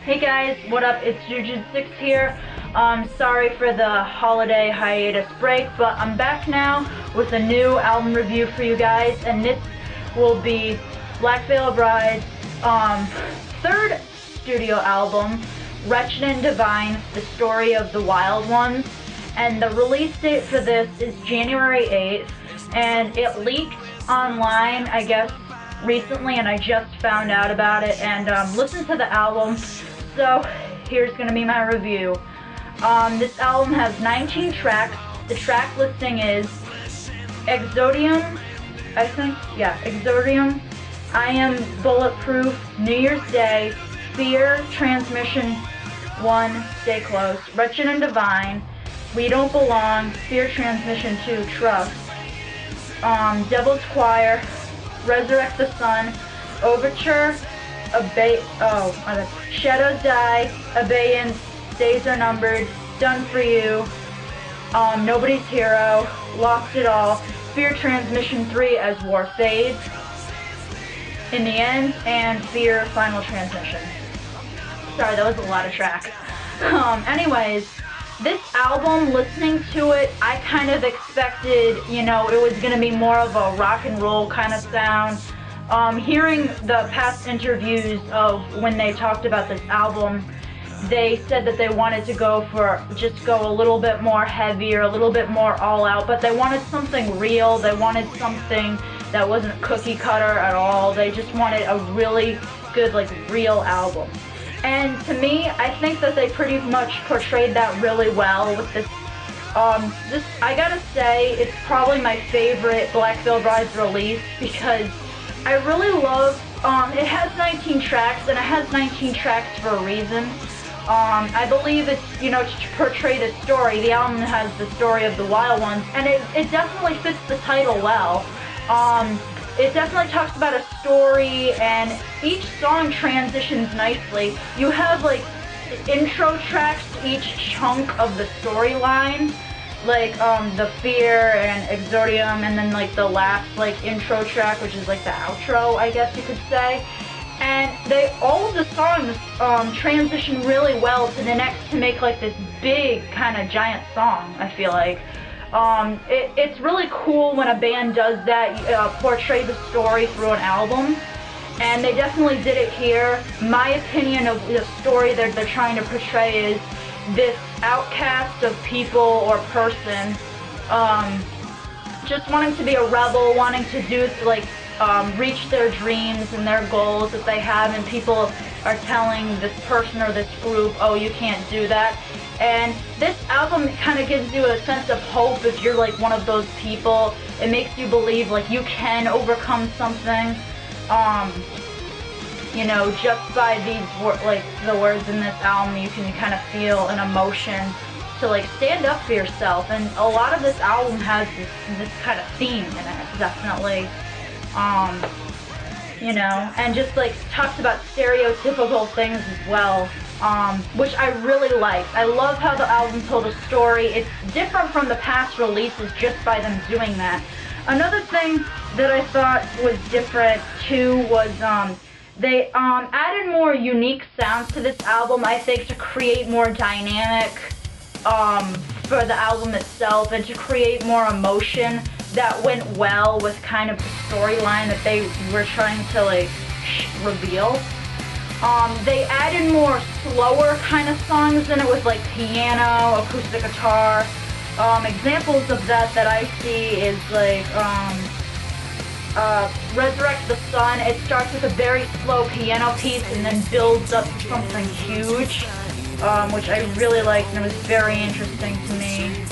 Hey guys, what up? It's Juju6 here. Sorry for the holiday hiatus break, but I'm back now with a new album review for you guys, and this will be Black Veil Bride's third studio album, Wretched and Divine, The Story of the Wild Ones. And the release date for this is January 8th, and it leaked online, I guess, recently, and I just found out about it and listened to the album. So here's gonna be my review. This album has 19 tracks. The track listing is Exordium, I think, yeah, Exordium, I Am Bulletproof, New Year's Day, F.E.A.R, Transmission 1, Stay Close, Wretched and Divine, We Don't Belong, F.E.A.R, Transmission 2, Trust, Devil's Choir, Resurrect the Sun, Overture, Shadows Die, Abeyance, Days Are Numbered, Done For You, Nobody's Hero, Lost It All, F.E.A.R Transmission 3 as War Fades, In the End, and F.E.A.R Final Transmission. Sorry, that was a lot of tracks. Anyways, this album, listening to it, I kind of expected, it was going to be more of a rock and roll kind of sound. Hearing the past interviews of when they talked about this album, they said that they wanted to go a little bit more heavier, a little bit more all out, but they wanted something real. They wanted something that wasn't cookie cutter at all. They just wanted a really good, real album. And to me, I think that they pretty much portrayed that really well with this. I gotta say, it's probably my favorite Black Veil Bride's release because I really love, it has 19 tracks, and it has 19 tracks for a reason. I believe it's, to portray the story. The album has the story of the wild ones, and it definitely fits the title well. It definitely talks about a story, and each song transitions nicely. You have, intro tracks to each chunk of the storyline, the F.E.A.R and Exordium, and then, the last, intro track, which is, the outro, I guess you could say. And all of the songs, transition really well to the next to make, this big, kind of giant song, I feel like. It's really cool when a band does that, portray the story through an album, and they definitely did it here. My opinion of the story they're trying to portray is this outcast of people or person, just wanting to be a rebel, wanting to do, reach their dreams and their goals that they have, and people are telling this person or this group, oh, you can't do that. And this album kind of gives you a sense of hope if you're one of those people. It makes you believe you can overcome something. Just by these the words in this album, you can kind of feel an emotion to stand up for yourself. And a lot of this album has this kind of theme in it, definitely. And just talks about stereotypical things as well. Which I really liked. I love how the album told a story. It's different from the past releases just by them doing that. Another thing that I thought was different too was they added more unique sounds to this album, I think, to create more dynamic for the album itself, and to create more emotion that went well with kind of the storyline that they were trying to reveal. They added more slower kind of songs in it with piano, acoustic guitar. Examples of that I see is Resurrect the Sun. It starts with a very slow piano piece and then builds up to something huge, which I really liked, and it was very interesting to me.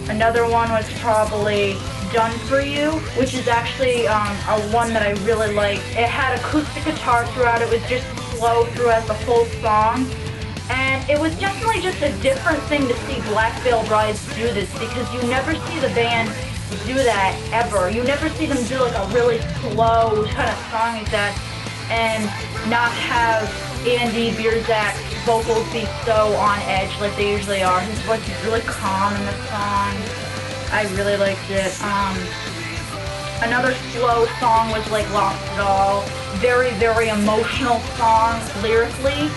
Another one was probably Done For You, which is actually a one that I really liked. It had acoustic guitar throughout. It was just slow throughout the whole song. And it was definitely just a different thing to see Black Veil Brides do this, because you never see the band do that ever. You never see them do a really slow kind of song like that and not have Andy Bierzak's vocals be so on edge like they usually are. His voice is really calm in the song. I really liked it. Another slow song was like Lost It All. Very, very emotional song lyrically.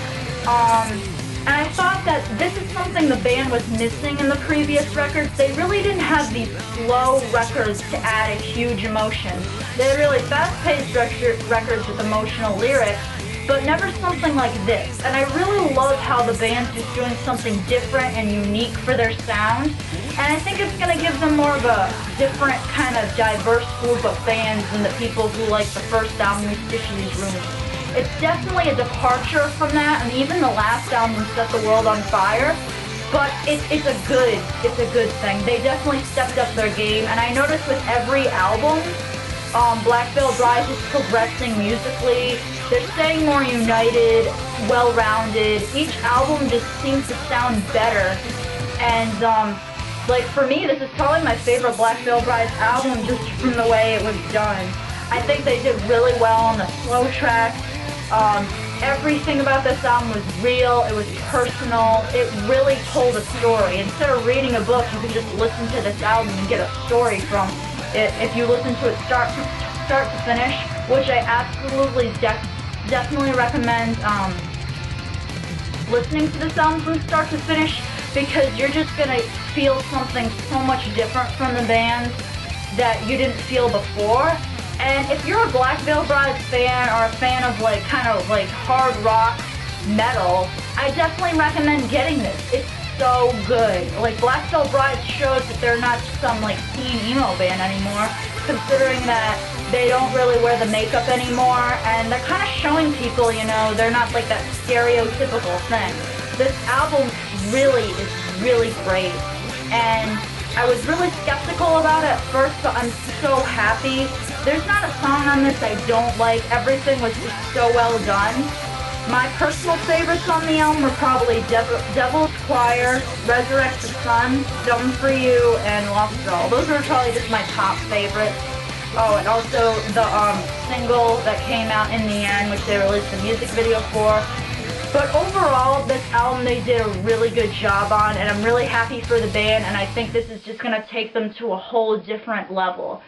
And I thought that this is something the band was missing in the previous records. They really didn't have these slow records to add a huge emotion. They had really fast-paced records with emotional lyrics, but never something like this. And I really love how the band's just doing something different and unique for their sound. And I think it's going to give them more of a different kind of diverse group of fans than the people who like the first album we stitched in these rooms. It's definitely a departure from that, and even the last album set the world on fire. But it's a good thing. They definitely stepped up their game, and I noticed with every album, Black Veil Brides is progressing musically. They're staying more united, well-rounded. Each album just seems to sound better. And like for me, this is probably my favorite Black Veil Brides album just from the way it was done. I think they did really well on the slow tracks. Everything about this album was real, it was personal, it really told a story. Instead of reading a book, you can just listen to this album and get a story from it if you listen to it start to finish, which I absolutely definitely recommend listening to this album from start to finish, because you're just going to feel something so much different from the band that you didn't feel before. And if you're a Black Veil Brides fan or a fan of like kind of like hard rock metal, I definitely recommend getting this. It's so good. Like Black Veil Brides shows that they're not some like teen emo band anymore, considering that they don't really wear the makeup anymore, and they're kind of showing people, you know, they're not like that stereotypical thing. This album really is really great, and I was really skeptical about it at first, but I'm so happy. There's not a song on this I don't like. Everything was just so well done. My personal favorites on the album were probably Devil's Choir, Resurrect the Sun, Done For You, and Lost It All. Those are probably just my top favorites. Oh, and also the single that came out in the end, which they released the music video for. But overall, this album they did a really good job on, and I'm really happy for the band, and I think this is just going to take them to a whole different level.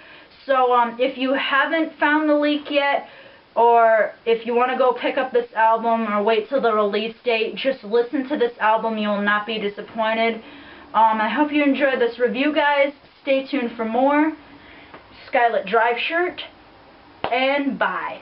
So if you haven't found the leak yet, or if you want to go pick up this album or wait till the release date, just listen to this album. You will not be disappointed. I hope you enjoyed this review, guys. Stay tuned for more. Skylit Drive shirt, and bye.